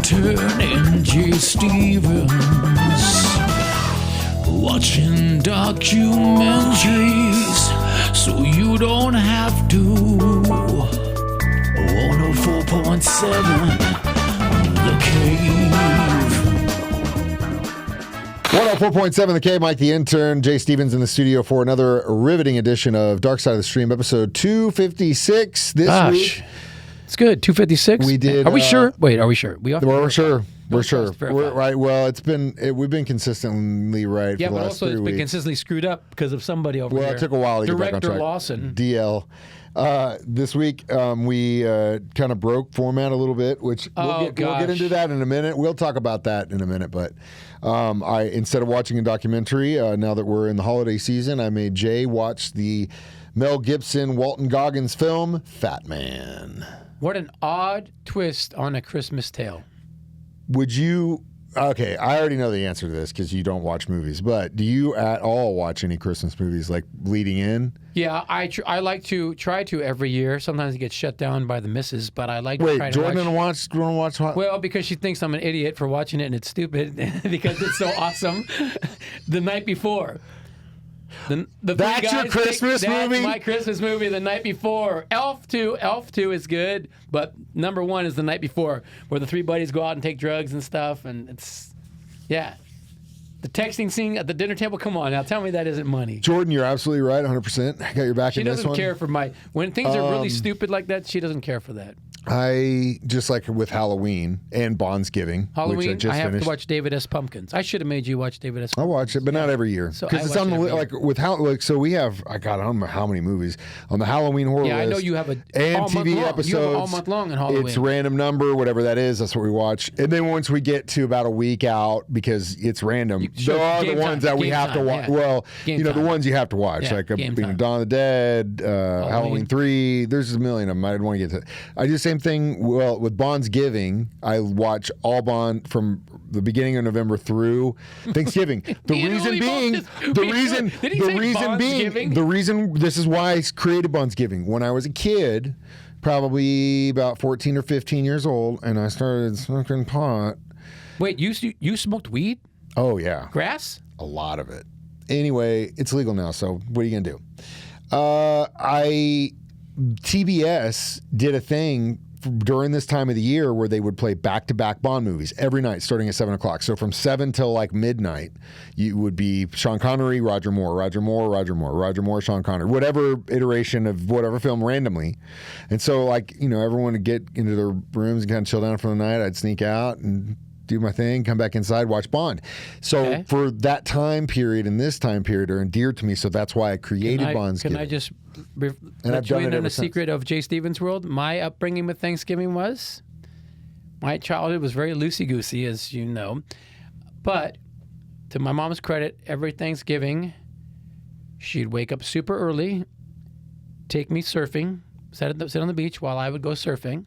Intern and J. Stevens, watching documentaries so you don't have to. 104.7 The Cave. 104.7 The Cave, Mike the Intern, Jay Stevens in the studio for another riveting edition of Dark Side of the Stream, episode 256 this week. It's good. 256. We did. Are we sure? Wait, are we sure? We're sure. We're sure. We're right. Well, we've been consistently right yeah, for the but last also 3 it's weeks. been consistently screwed up because of somebody over there. Well, it took a while to get back on track. Director Lawson. DL. This week we kind of broke format a little bit, which we'll get into that in a minute. We'll talk about that in a minute. But instead of watching a documentary, now that we're in the holiday season, I made Jay watch the Mel Gibson, Walton Goggins film, Fatman. What an odd twist on A Christmas Tale. Would you... Okay, I already know the answer to this because you don't watch movies, but do you at all watch any Christmas movies, like leading in? Yeah, I like to try to every year. Sometimes it gets shut down by the missus, but I like to try to watch... Jordan want to watch what? Well, because she thinks I'm an idiot for watching it and it's stupid because it's so awesome. The night before. That's your Christmas movie? That's my Christmas movie the night before. Elf 2 is good, but number one is the night before, where the three buddies go out and take drugs and stuff, and it's, yeah. The texting scene at the dinner table, come on now, tell me that isn't money. Jordan, you're absolutely right, 100%. I got your back in this one. She doesn't care for when things are really stupid like that, she doesn't care for that. I just like with Halloween and Bondsgiving. Halloween, which I have to watch David S. Pumpkins. I should have made you watch David S. I watch it, but not every year because it's on the so we have. I don't know how many movies on the Halloween horror list. I know you have and TV episodes. You have all month long in Halloween. It's random number, whatever that is. That's what we watch. And then once we get to about a week out, because it's random, there are the ones that we have to watch. Yeah. Well, the ones you have to watch, like Dawn of the Dead, Halloween 3. There's a million of them. I didn't want to get to. I do the same thing. Well, with Bondsgiving, I watch all Bond from the beginning of November through Thanksgiving. The reason this is why I created Bondsgiving. When I was a kid, probably about 14 or 15 years old, and I started smoking pot. Wait, you smoked weed? Oh yeah, grass? A lot of it. Anyway, it's legal now. So what are you gonna do? TBS did a thing during this time of the year where they would play back-to-back Bond movies every night starting at 7 o'clock. So from 7 till like midnight, you would be Sean Connery, Roger Moore, Sean Connery, whatever iteration of whatever film randomly. And so everyone would get into their rooms and kind of chill down for the night. I'd sneak out and do my thing, come back inside, watch Bond. So for that time period and this time period are endeared to me, so that's why I created Bondsgiving. Can I just let you in on a secret of Jay Stevens' world? My upbringing with Thanksgiving was, my childhood was very loosey-goosey, as you know. But to my mom's credit, every Thanksgiving, she'd wake up super early, take me surfing, sit on the beach while I would go surfing.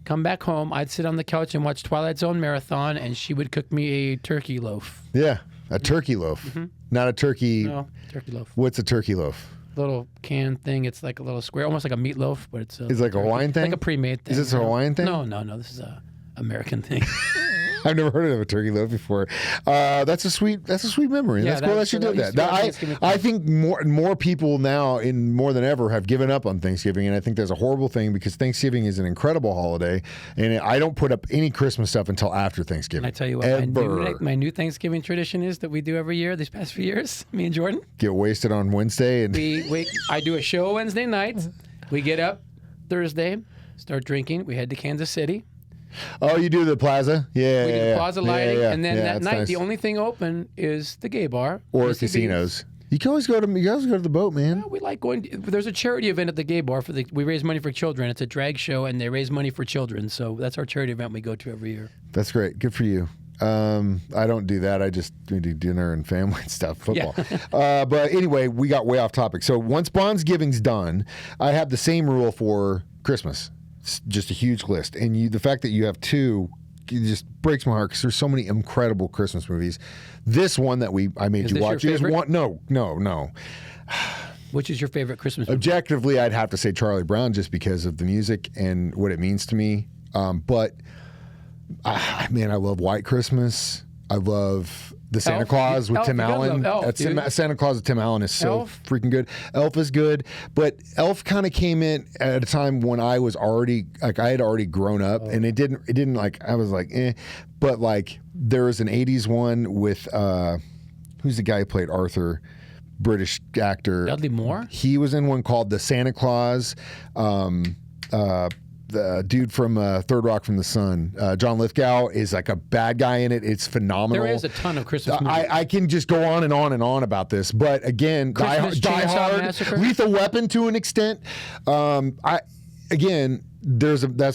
Come back home, I'd sit on the couch and watch Twilight Zone Marathon, and she would cook me a turkey loaf. Yeah, a turkey loaf. Mm-hmm. Not a turkey... No, turkey loaf. What's a turkey loaf? Little can thing. It's like a little square, almost like a meatloaf, but it's like a Hawaiian thing? Like a pre-made thing. Is this a Hawaiian thing? No. This is a American thing. I've never heard of a turkey loaf before. That's a sweet memory. Yeah, that's cool that you did that. I think more people now, in more than ever, have given up on Thanksgiving, and I think that's a horrible thing because Thanksgiving is an incredible holiday, and I don't put up any Christmas stuff until after Thanksgiving. And I tell you what, my new Thanksgiving tradition is that we do every year these past few years. Me and Jordan get wasted on Wednesday, and I do a show Wednesday night. We get up Thursday, start drinking. We head to Kansas City. Oh, you do the plaza? Yeah, we do the plaza lighting, and then that night, nice. The only thing open is the gay bar or casinos. You can always go to the boat, man. Well, we like going. There's a charity event at the gay bar we raise money for children. It's a drag show, and they raise money for children. So that's our charity event we go to every year. That's great. Good for you. I don't do that. I just do dinner and family and stuff, football. Yeah. But anyway, we got way off topic. So once Bondsgiving's done, I have the same rule for Christmas. It's just a huge list. And the fact that you have two, it just breaks my heart because there's so many incredible Christmas movies. This one that I made you watch is one. No. Which is your favorite Christmas movie? Objectively, I'd have to say Charlie Brown just because of the music and what it means to me. But Man, I love White Christmas. I love the Santa Claus with Tim Allen. Santa Claus with Tim Allen is so freaking good. Elf is good, but Elf kind of came in at a time when I was already like I had already grown up, and it didn't like I was like but like there was an '80s one with who's the guy who played Arthur, British actor Dudley Moore. He was in one called The Santa Claus. The dude from Third Rock from the Sun, John Lithgow, is like a bad guy in it. It's phenomenal. There is a ton of Christmas movies. I can just go on and on and on about this, but again, Die Hard, Massacre? Lethal Weapon to an extent. That's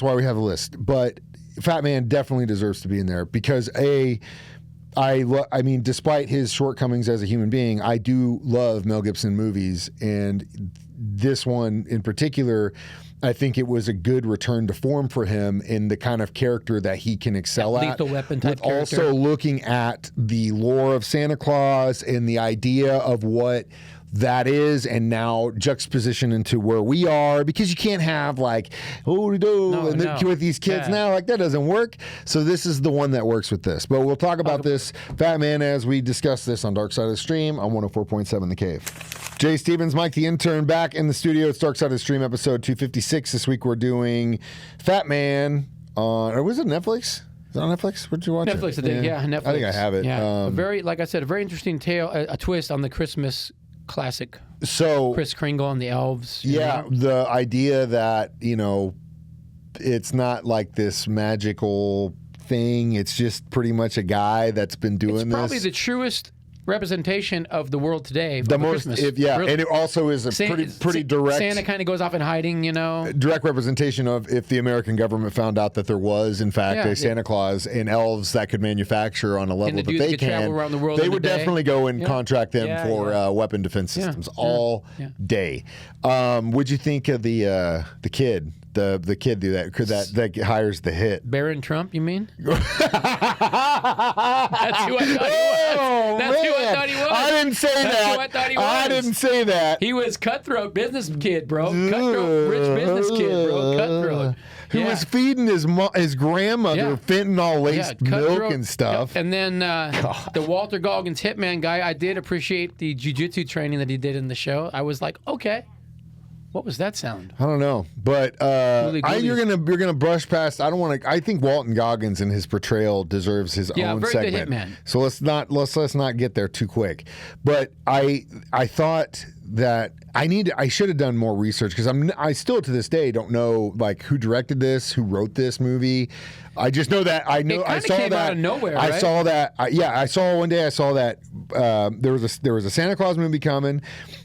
why we have a list. But Fatman definitely deserves to be in there because I mean, despite his shortcomings as a human being, I do love Mel Gibson movies, and this one in particular, I think it was a good return to form for him in the kind of character that he can excel at. Lethal Weapon type with character. Also looking at the lore of Santa Claus and the idea of what that is, and now juxtaposition into where we are, because you can't have like with these kids now, like that doesn't work. So this is the one that works with this. But we'll talk about this Fatman as we discuss this on Dark Side of the Stream on 104.7 The Cave. Jay Stevens, Mike the Intern, back in the studio. It's Dark Side of the Stream episode 256. This week we're doing Fatman on, or was it Netflix? Is it on Netflix? What did you watch? Netflix, yeah, Netflix. I think I have it. Yeah, like I said, a very interesting tale, a twist on the Christmas classic. So Kris Kringle and the elves. Yeah, the idea that, it's not like this magical thing. It's just pretty much a guy that's been doing this. It's probably the truest representation of the world today. The most, really. And it also is a pretty direct. Santa kind of goes off in hiding, Direct representation of if the American government found out that there was, in fact, a Santa Claus and elves that could manufacture on a level that they can. Around the world they would definitely go and contract them for weapon defense systems all day. What'd you think of the kid? The kid that hires the hit. Barron Trump, you mean? That's who I thought he was. I didn't say that. That's who I thought he was. I didn't say that. He was cutthroat business kid, bro. Cutthroat rich business kid, bro. Cutthroat. Who was feeding his grandmother fentanyl-laced milk and stuff. And then the Walter Goggins hitman guy, I did appreciate the jiu-jitsu training that he did in the show. I was like, okay. What was that sound? I don't know, but you're gonna brush past. I don't want to. I think Walton Goggins and his portrayal deserves his own very segment. good hitman. So let's not get there too quick. But I thought that I should have done more research because I still to this day don't know like who directed this, who wrote this movie. I just know that I saw came that out of nowhere. I right? saw that. I saw one day. I saw that there was a Santa Claus movie coming.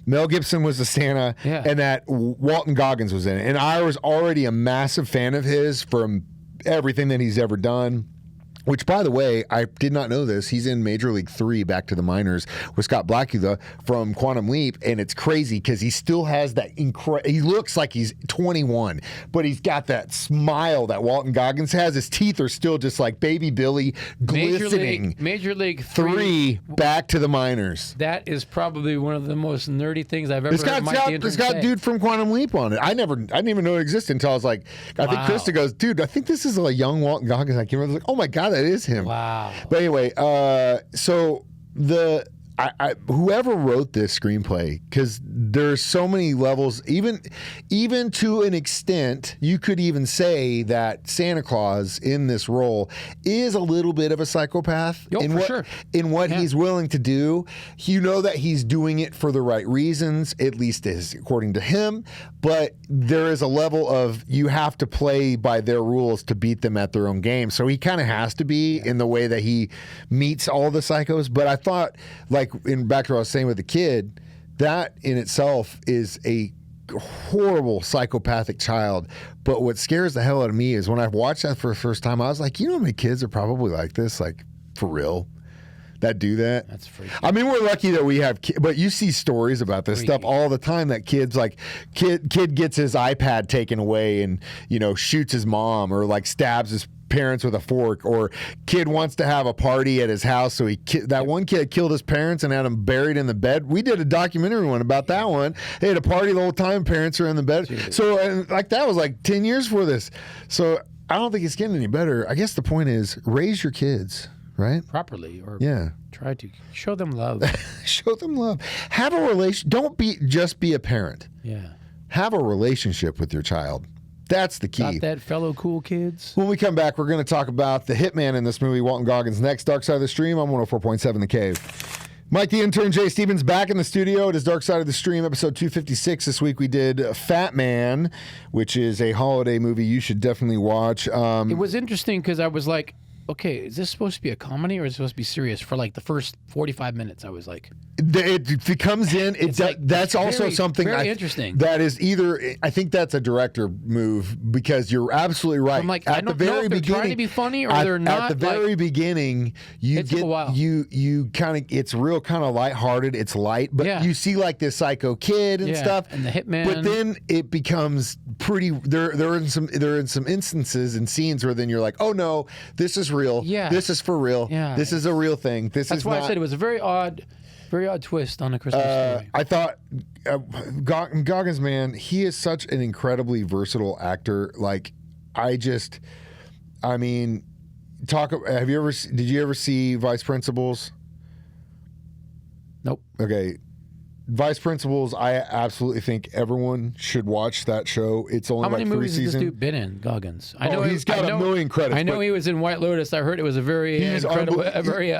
Mel Gibson was the Santa, and that Walton Goggins was in it. And I was already a massive fan of his from everything that he's ever done. Which, by the way, I did not know this. He's in Major League 3, Back to the Minors, with Scott Bakula from Quantum Leap, and it's crazy because he still has that he looks like he's 21, but he's got that smile that Walton Goggins has. His teeth are still just like Baby Billy, glistening. Major League 3, Back to the Minors. That is probably one of the most nerdy things I've ever heard Mike the Intern It's got say. dude from Quantum Leap on it. I didn't even know it existed until I was like, I think Krista goes, dude, I think this is a young Walton Goggins. I came around, I was like, oh my God, that is him. Wow. But anyway, so whoever wrote this screenplay, because there's so many levels, even to an extent, you could even say that Santa Claus in this role is a little bit of a psychopath in what he's willing to do. You know that he's doing it for the right reasons, at least according to him, but there is a level of you have to play by their rules to beat them at their own game. So he kind of has to be in the way that he meets all the psychos. But I thought, like, back to what I was saying with the kid, that in itself is a horrible psychopathic child. But what scares the hell out of me is when I watched that for the first time, I was like, you know how many kids are probably like this, like for real, that do that? That's freaky. I mean, we're lucky that we have but you see stories about this stuff all the time, that kids like kid gets his iPad taken away and shoots his mom, or like stabs his parents with a fork, or kid wants to have a party at his house, so that one kid killed his parents and had them buried in the bed. We did a documentary one about that one. They had a party the whole time, parents are in the bed. Jeez. So, and like that was like 10 years for this. So I don't think it's getting any better. I guess the point is raise your kids, right? Properly, or try to show them love. Show them love. Have a relation. Don't just be a parent. Yeah. Have a relationship with your child. That's the key. Got that, fellow cool kids? When we come back, we're going to talk about the hitman in this movie, Walton Goggins. Next, Dark Side of the Stream on 104.7 The Cave. Mike the Intern, Jay Stevens, back in the studio. It is Dark Side of the Stream, episode 256. This week we did Fatman, which is a holiday movie you should definitely watch. It was interesting because I was like, okay, is this supposed to be a comedy or is it supposed to be serious? For like the first 45 minutes, I was like... If it comes in, that's also something very interesting. That is either, I think that's a director move because you're absolutely right. I'm like, I don't know if they're trying to be funny or they're not. At the very beginning, you kind of, it's real kind of lighthearted. It's light, but you see like this psycho kid and stuff, and the hitman. But then it becomes pretty. There are in some instances and scenes where then you're like, oh no, this is real. Yeah, this is for real. Yeah, this is a real thing. That's why I said it was a very odd twist on a Christmas story. I thought Goggins, man, he is such an incredibly versatile actor. Like, did you ever see Vice Principals? Nope. Okay. Vice Principals, I absolutely think everyone should watch that show. It's only like 3 seasons. How many movies has this dude been in, Goggins? I know he's got a million credits. I know he was in White Lotus. I heard it was a very incredible, very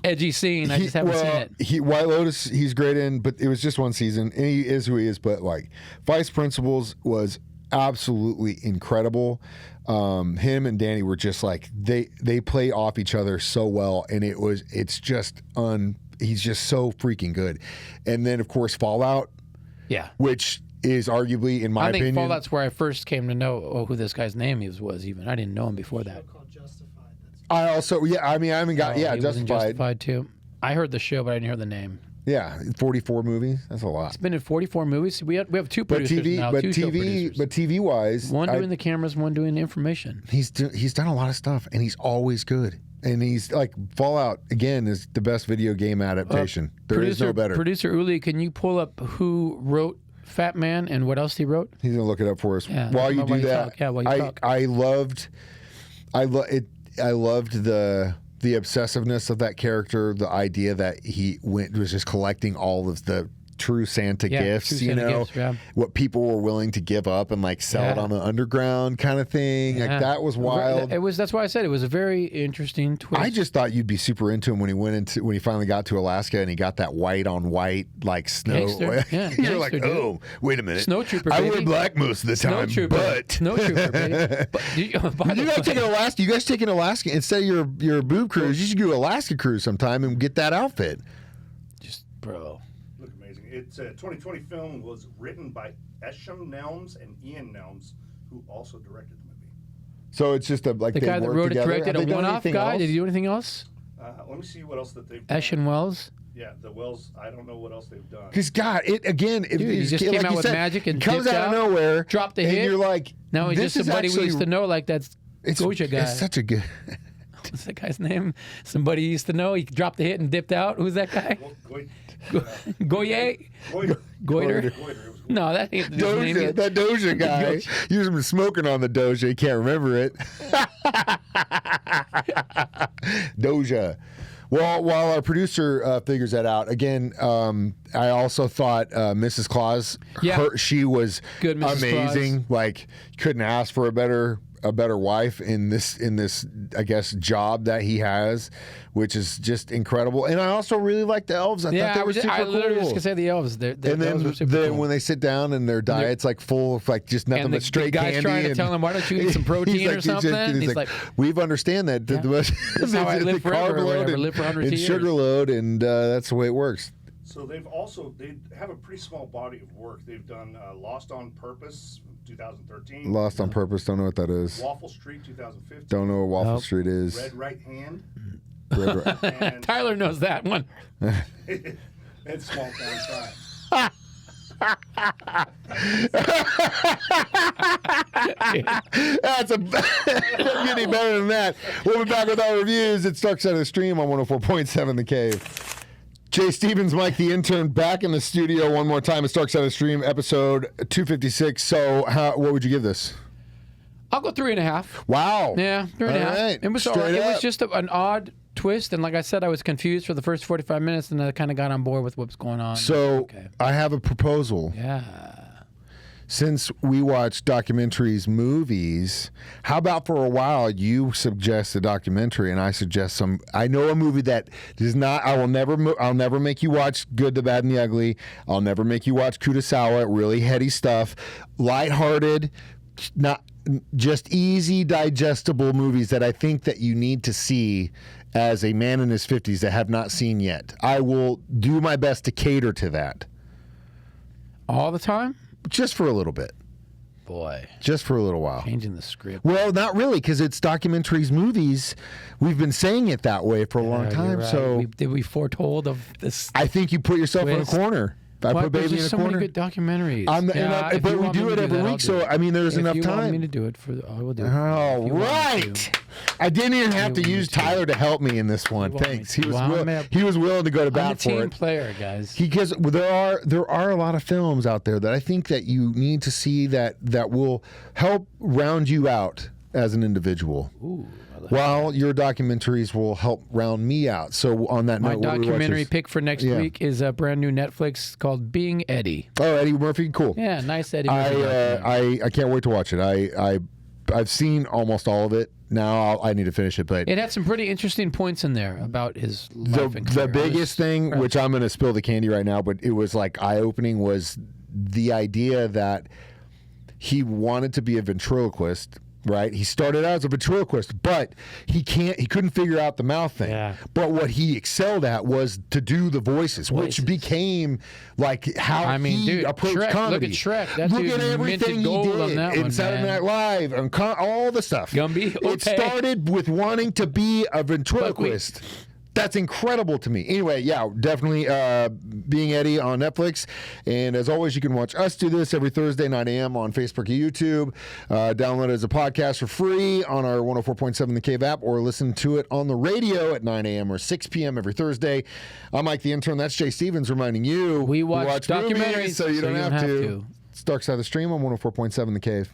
edgy scene. I just haven't seen it. White Lotus, he's great in, but it was just 1 season, and he is who he is. But like, Vice Principals was absolutely incredible. Him and Danny were just like they play off each other so well, and it's just he's just so freaking good. And then, of course, Fallout. Yeah. Which is arguably, in my opinion... I think Fallout's where I first came to know who this guy's name was even. I didn't know him before that. I also... Yeah, I mean, I haven't got... Justified. Was in Justified, too. I heard the show, but I didn't hear the name. Yeah, 44 movies. That's a lot. It's been in 44 movies. We have 2 producers now. But TV-wise... One doing the cameras, one doing the information. He's done a lot of stuff, and he's always good. And he's like, Fallout, again, is the best video game adaptation. There is no better. Producer Uli, can you pull up who wrote Fatman and what else he wrote? He's going to look it up for us. Yeah, while you do that, I loved the obsessiveness of that character, the idea that he was just collecting all of the true Santa gifts, what people were willing to give up and like sell it on the underground kind of thing. Like, that was wild. That's why I said it was a very interesting twist. I just thought you'd be super into him when he finally got to Alaska and he got that white on white like snow. You're like, oh, wait a minute. Snow trooper, I wear black most of the time, but snow trooper, baby. You guys take an Alaska. You guys take an Alaska instead of your boob cruise. You should do Alaska cruise sometime and get that outfit. Just bro. It's a 2020 film, was written by Esham Nelms and Ian Nelms, who also directed the movie. So it's just the guy that wrote together. it, directed a one-off guy. Else? Did he do anything else? Let me see what else that they've done. Esham Wells? Yeah, the Wells. I don't know what else they've done. Because God, he just came out with magic and comes out of nowhere, dropped the hit. And you're like, now he's just somebody we used to know. Like that's Goja guy. It's such a good. What's that guy's name? Somebody you used to know. He dropped the hit and dipped out. Who's that guy? Goiter? No, that ain't his name. That Doja guy. He's been smoking on the Doja. He can't remember it. Doja. Well, while our producer figures that out, again, I also thought Mrs. Claus, she was good, amazing. Claus. Like, couldn't ask for a better wife in this I guess job that he has, which is just incredible. And I also really like the elves. I thought they were super cool. I literally just gonna say the elves. And then when they sit down and their diet's like full of like just nothing but straight candy. And the guy's trying to tell him, why don't you eat some protein or something? He's like, we've understand that. That's how I live forever. Live for 100 years. Sugar load, and that's the way it works. So they have a pretty small body of work. They've done Lost on Purpose, 2013. Lost on Purpose, don't know what that is. Waffle Street, 2015. Don't know what Waffle Street is. Red Right Hand. Tyler knows that one. And Small Town Crime. That's doesn't get any better than that. We'll be back with our reviews. It's Dark Side of the Stream on 104.7 The Cave. Jay Stevens, Mike the Intern, back in the studio one more time. It's Dark Side of the Stream, episode 256. So, what would you give this? I'll go 3.5. Wow. Yeah, 3.5. Right. It was Straight all right. It was up. just an odd twist, and like I said, I was confused for the first 45 minutes, and then I kind of got on board with what's going on. So Okay. I have a proposal. Yeah. Since we watch documentaries, movies, how about for a while you suggest a documentary and I suggest some? I know a movie that does not. I'll never make you watch Good, the Bad, and the Ugly. I'll never make you watch Kurosawa. Really heady stuff, lighthearted, not just easy, digestible movies that I think that you need to see as a man in his 50s that have not seen yet. I will do my best to cater to that. All the time? Just for a little bit. Boy. Just for a little while. Changing the script. Well, not really, because it's documentaries, movies. We've been saying it that way for a long You're time. right. So Did we foretold of this? I think you put yourself in a twist? corner. I What? put There's baby in a just so corner. many good documentaries. But if you we want me do to it every that, I'll week, do so it. I mean, there's enough If you want me time. to do it, I will do it. All If you want me right. to. I didn't even have to You want use me to. Tyler to help me in this one. want me Thanks. to. He was Well, I'm a- he was willing to go to I'm a bat for team it. player, guys. Because there are a lot of films out there that I think that you need to see that will help round you out as an individual. Ooh, I like While your documentaries will help round me out. So on that My note, what do we watch documentary this? pick for next Yeah. week is a brand new Netflix called Being Eddie. Oh, Eddie Murphy, cool. Yeah, nice Eddie Murphy documentary. I can't wait to watch it. I've seen almost all of it. Now I need to finish it, but It had some pretty interesting points in there about his life and the career. biggest thing, which I'm going to spill the candy right now, but it was like eye opening, was the idea that he wanted to be a ventriloquist. Right, he started out as a ventriloquist, but he couldn't figure out the mouth thing. Yeah. But what he excelled at was to do the voices. Which became like how he dude, approached Shrek, comedy. Look at Shrek. That Look dude at everything minted he gold did on that in one, Saturday man. Night Live and all the stuff. Gumby, It okay. started with wanting to be a ventriloquist. That's incredible to me. Anyway, yeah, definitely Being Eddie on Netflix. And as always, you can watch us do this every Thursday, 9 a.m. on Facebook and YouTube. Download it as a podcast for free on our 104.7 The Cave app, or listen to it on the radio at 9 a.m. or 6 p.m. every Thursday. I'm Mike the Intern. That's Jay Stevens reminding you. We watch documentaries movies, so you don't have to. It's Dark Side of the Stream on 104.7 The Cave.